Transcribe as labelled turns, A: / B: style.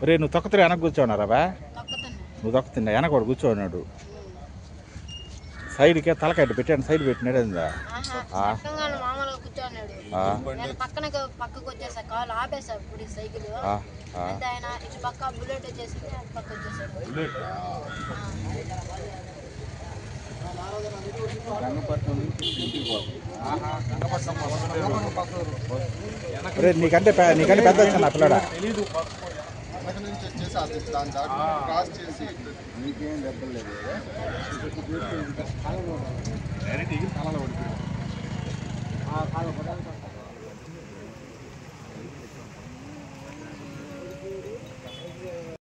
A: రే నువ్వు తొక్కతరే వెనక కూర్చోన్నారా బా నువ్వు తొక్కుతున్నా వెనక కూడా కూర్చోన్నాడు సైడ్కే తలకట్టు పెట్టాను సైడ్ పెట్టినాడు
B: పక్కకు వచ్చేసా కాలు ఆపేసా ఇప్పుడు సైకిల్ ఆయన ఇటు పక్క బుల్లెట్ వచ్చేసి పక్క వచ్చేసాడు
A: నీకంటే పెద్ద వచ్చాను ఆ పిల్లడా
C: క్రాస్ చేసి నీకేం దెబ్బలేదు డైరెక్ట్ కాలంలో పడిపోయాడు